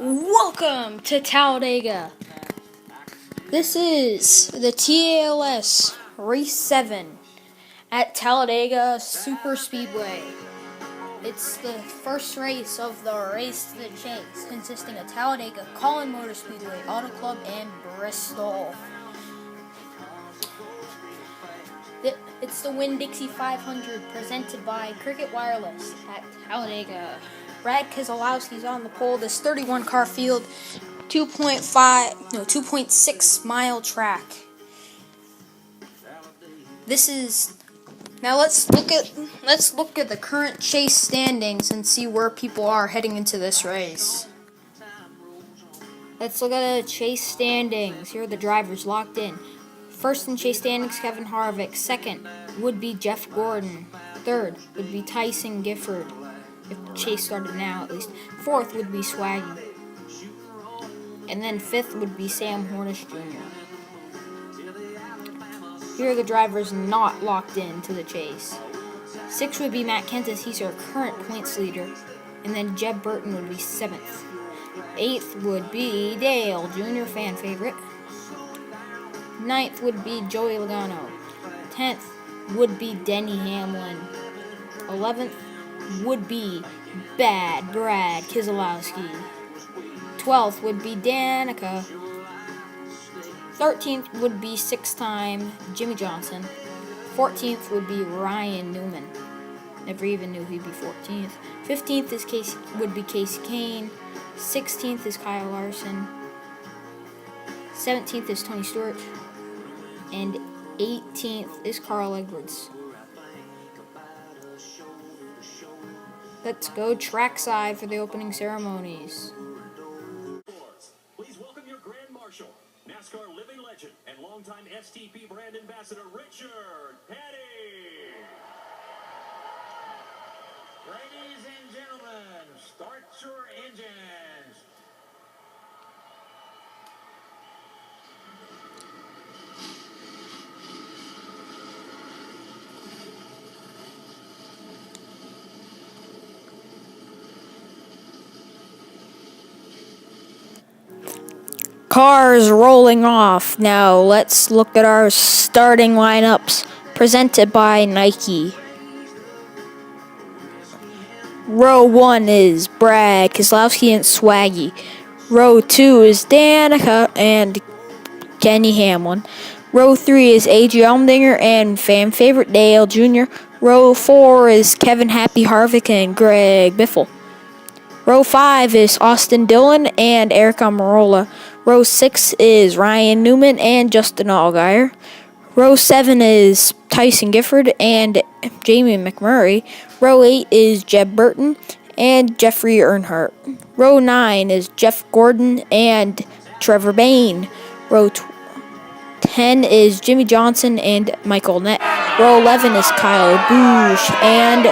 Welcome to Talladega. This is the TALS Race 7 at Talladega Super Speedway. It's the first race of the Race to the Chase, consisting of Talladega, Collin Motor Speedway, Auto Club, and Bristol. It's the Winn-Dixie 500 presented by Cricket Wireless at Talladega. Brad Keselowski's on the pole. This 31 car field, 2.6 mile track. Now let's look at the current chase standings and see where people are heading into this race. Let's look at the chase standings. Here are the drivers locked in. First in chase standings, Kevin Harvick. Second would be Jeff Gordon. Third would be Tyson Gifford, if the chase started now at least. Fourth would be Swaggy. And then fifth would be Sam Hornish Jr. Here are the drivers not locked into the chase. Sixth would be Matt Kenseth. He's our current points leader. And then Jeb Burton would be seventh. Eighth would be Dale Jr., fan favorite. Ninth would be Joey Logano. 10th would be Denny Hamlin. 11th would be Bad Brad Keselowski. 12th would be Danica. 13th would be six-time Jimmy Johnson. 14th would be Ryan Newman. Never even knew he'd be 14th. 15th would be Casey Kane. 16th is Kyle Larson. 17th is Tony Stewart. And 18th is Carl Edwards. Let's go trackside for the opening ceremonies. Please welcome your Grand Marshal, NASCAR living legend, and longtime STP brand ambassador, Richard Petty. Ladies and gentlemen, start your engines. Cars rolling off. Now let's look at our starting lineups presented by Nike. Row 1 is Brad Keselowski and Swaggy. Row 2 is Danica and Denny Hamlin. Row 3 is A.J. Allmendinger and fan favorite Dale Jr. Row 4 is Kevin Happy Harvick and Greg Biffle. Row 5 is Austin Dillon and Eric Almirola. Row 6 is Ryan Newman and Justin Allgaier. Row 7 is Tyson Gifford and Jamie McMurray. Row 8 is Jeb Burton and Jeffrey Earnhardt. Row 9 is Jeff Gordon and Trevor Bayne. Row 10 is Jimmy Johnson and Michael Nett. Row 11 is Kyle Busch and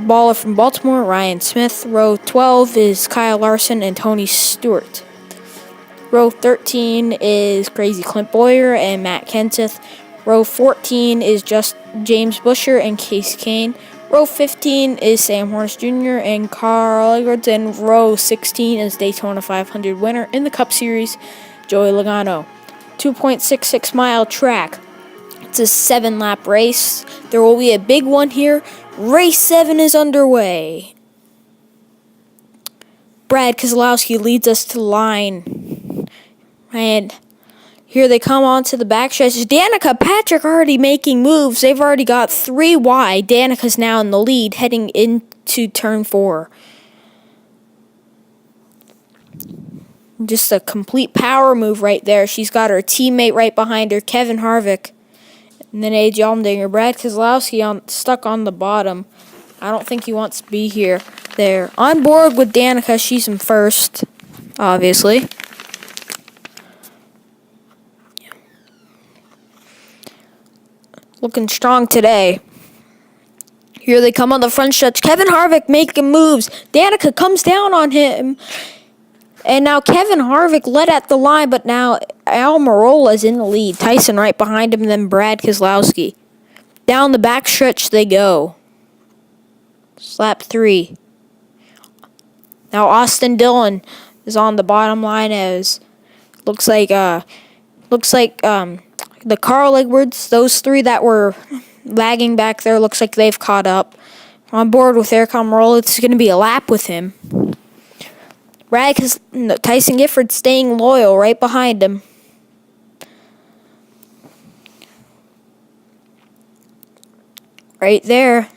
baller from Baltimore, Ryan Smith. Row 12 is Kyle Larson and Tony Stewart. Row 13 is Crazy Clint Bowyer and Matt Kenseth. Row 14 is just James Buescher and Casey Kane. Row 15 is Sam Hornish Jr. and Carl Edwards. And row 16 is Daytona 500 winner in the Cup Series, Joey Logano. 2.66 mile track. It's a 7-lap race. There will be a big one here. Race 7 is underway. Brad Keselowski leads us to the line. And here they come onto the backstretch. Danica Patrick already making moves. They've already got 3 wide. Danica's now in the lead heading into turn 4. Just a complete power move right there. She's got her teammate right behind her, Kevin Harvick. And then A.J. Allmendinger. Brad Keselowski stuck on the bottom. I don't think he wants to be here. There. On board with Danica. She's in first, obviously. Looking strong today. Here they come on the front stretch. Kevin Harvick making moves. Danica comes down on him. And now Kevin Harvick led at the line, but now Almirola's in the lead. Tyson right behind him, then Brad Keselowski. Down the backstretch they go. Lap 3. Now Austin Dillon is on the bottom line as looks like the Carl Edwards, those three that were lagging back there, looks like they've caught up. On board with Eric Almirola, it's going to be a lap with him. Tyson Gifford staying loyal right behind him. Right there.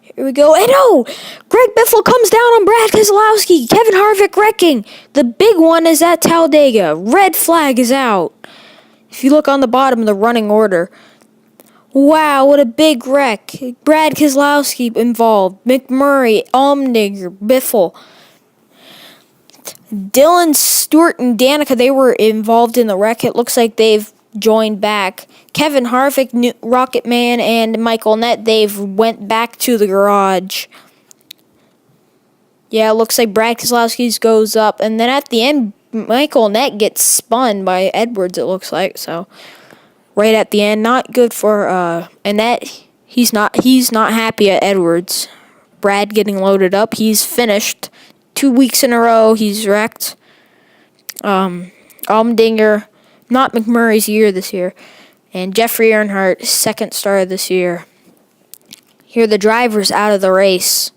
Here we go. And oh! Greg Biffle comes down on Brad Keselowski. Kevin Harvick wrecking. The big one is at Talladega. Red flag is out. If you look on the bottom of the running order. Wow, what a big wreck. Brad Keselowski involved. McMurray, Allmendinger, Biffle. Dylan, Stewart, and Danica, they were involved in the wreck. It looks like they've joined back. Kevin Harvick, Rocket Man, and Michael Nett, they've went back to the garage. Yeah, it looks like Brad Keselowski's goes up. And then at the end, Michael Nett gets spun by Edwards, it looks like. So, right at the end, not good for Nett. He's not happy at Edwards. Brad getting loaded up. He's finished 2 weeks in a row. He's wrecked. Allmendinger, not McMurray's year this year. And Jeffrey Earnhardt, second star this year. Here are the drivers out of the race.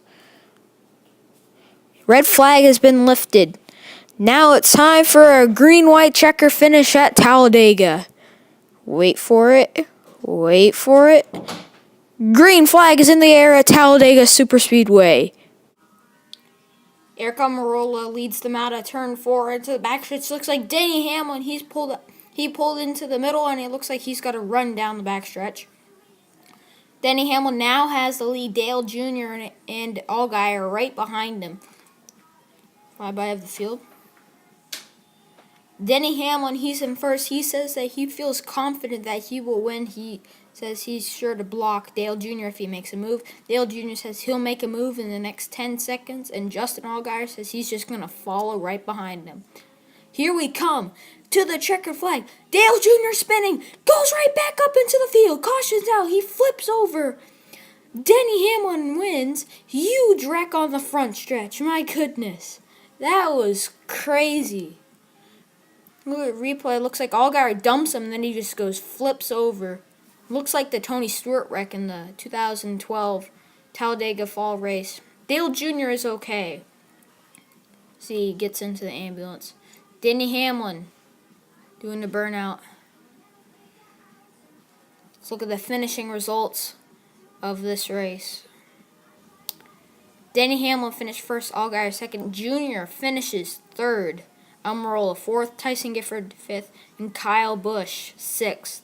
Red flag has been lifted. Now it's time for a green-white checker finish at Talladega. Wait for it. Wait for it. Green flag is in the air at Talladega Superspeedway. Eric Almirola leads them out of turn 4 into the backstretch. Looks like Denny Hamlin, he pulled into the middle, and it looks like he's got to run down the backstretch. Denny Hamlin now has the lead. Dale Jr. and Allgaier are right behind him. Flyby of the field. Denny Hamlin, he's in first. He says that he feels confident that he will win. He says he's sure to block Dale Jr. if he makes a move. Dale Jr. says he'll make a move in the next 10 seconds, and Justin Allgaier says he's just going to follow right behind him. Here we come to the checker flag. Dale Jr. spinning, goes right back up into the field. Caution's out. He flips over. Denny Hamlin wins. Huge wreck on the front stretch. My goodness. That was crazy. Look at the replay. Looks like Allgaier dumps him, and then he just flips over. Looks like the Tony Stewart wreck in the 2012 Talladega Fall race. Dale Jr. is okay. See, he gets into the ambulance. Denny Hamlin doing the burnout. Let's look at the finishing results of this race. Denny Hamlin finished first, Allgaier second. Jr. finishes third. Almirola fourth, Tyson Gifford fifth, and Kyle Busch sixth.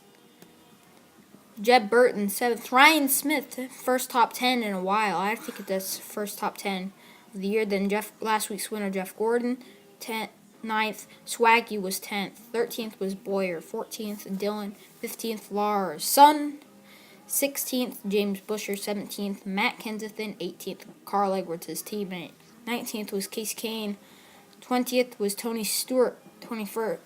Jeb Burton seventh. Ryan Smith first top 10 in a while. I think that's first top 10 of the year. Then last week's winner Jeff Gordon 9th. Swaggy was 10th. 13th was Boyer. 14th Dillon. 15th Larson. 16th James Busher. 17th Matt Kenseth. 18th Carl Edwards, his teammate. 19th was Case Kane. 20th was Tony Stewart. 21st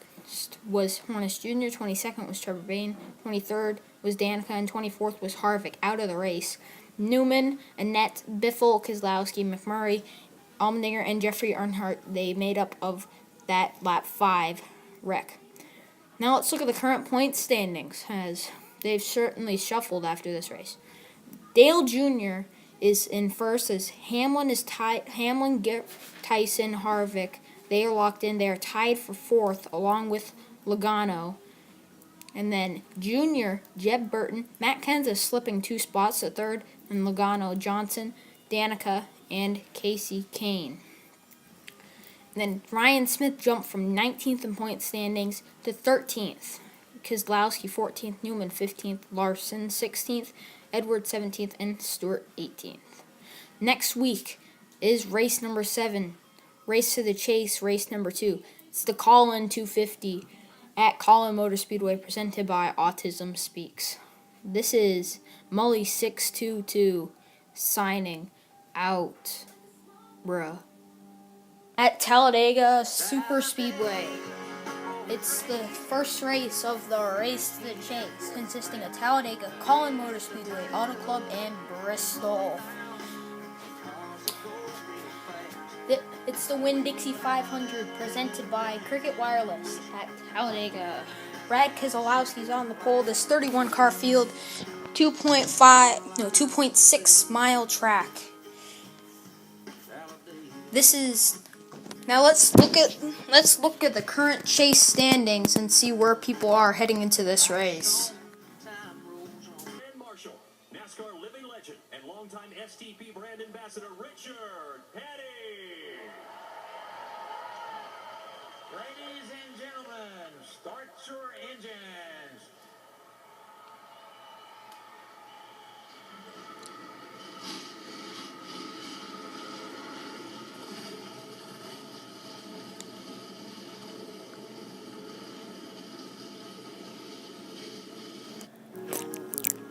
was Hornish Jr. 22nd was Trevor Bayne. 23rd was Danica, and 24th was Harvick. Out of the race, Newman, Annette, Biffle, Keselowski, McMurray, Allmendinger, and Jeffrey Earnhardt, they made up of that lap 5 wreck. Now let's look at the current point standings, as they've certainly shuffled after this race. Dale Jr. is in first, as Hamlin is tied. Tyson, Harvick, they are locked in. They are tied for fourth, along with Logano. And then Junior, Jeb Burton, Matt Kenseth slipping 2 spots to third, and Logano, Johnson, Danica, and Casey Kane. And then Ryan Smith jumped from 19th in point standings to 13th. Keselowski 14th, Newman 15th, Larson 16th, Edwards 17th, and Stewart 18th. Next week is race number 7, Race to the Chase, race number 2. It's the Call-In 250 at Call-In Motor Speedway, presented by Autism Speaks. This is Mully 622 signing out, bruh. At Talladega Super Speedway. It's the first race of the Race to the Chase, consisting of Talladega, Call-In Motor Speedway, Auto Club, and Bristol. It's the Winn-Dixie 500 presented by Cricket Wireless at Talladega. Brad Keselowski's on the pole. This 31 car field, 2.6 mile track. This is now let's look at the current chase standings and see where people are heading into this race. Grand Marshal, NASCAR living legend, and longtime STP brand ambassador Richard Petty. Ladies and gentlemen, start your engines.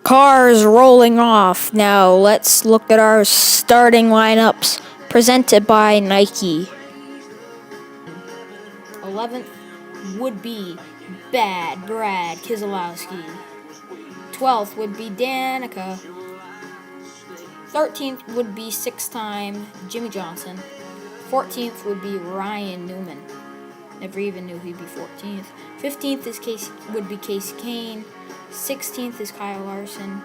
Cars rolling off. Now let's look at our starting lineups presented by Nike. 11th would be Bad Brad Keselowski. 12th would be Danica. 13th would be six-time Jimmy Johnson. 14th would be Ryan Newman. Never even knew he'd be 14th. 15th would be Casey Kane. 16th is Kyle Larson.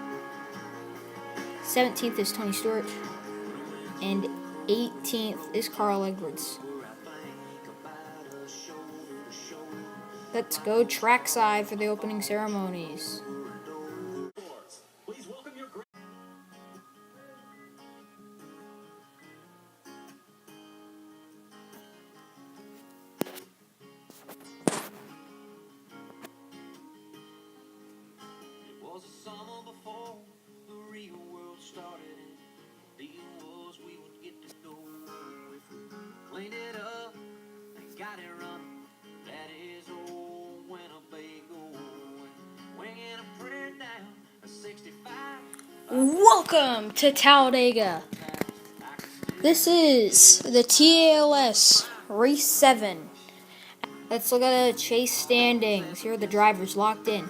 17th is Tony Stewart. And 18th is Carl Edwards. Let's go trackside for the opening ceremonies. Please welcome your It was a summer before the real world started, and the deal was we would get to go. If we cleaned it up and got it running, that is old Winnebago, and winging a prayer down a 65. Welcome to Talladega. This is the TALS Race 7. Let's look at the chase standings. Here are the drivers locked in.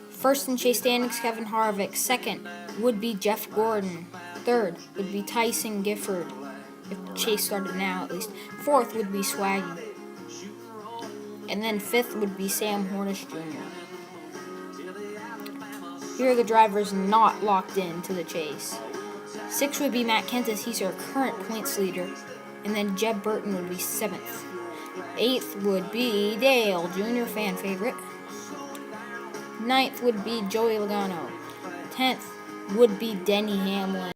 First in chase standings, Kevin Harvick. Second would be Jeff Gordon. Third would be Tyson Gifford, if chase started now at least. Fourth would be Swaggy. And then fifth would be Sam Hornish Jr. Here are the drivers not locked into the chase. Sixth would be Matt Kenseth. He's our current points leader. And then Jeb Burton would be seventh. Eighth would be Dale Jr., fan favorite. Ninth would be Joey Logano. 10th would be Denny Hamlin.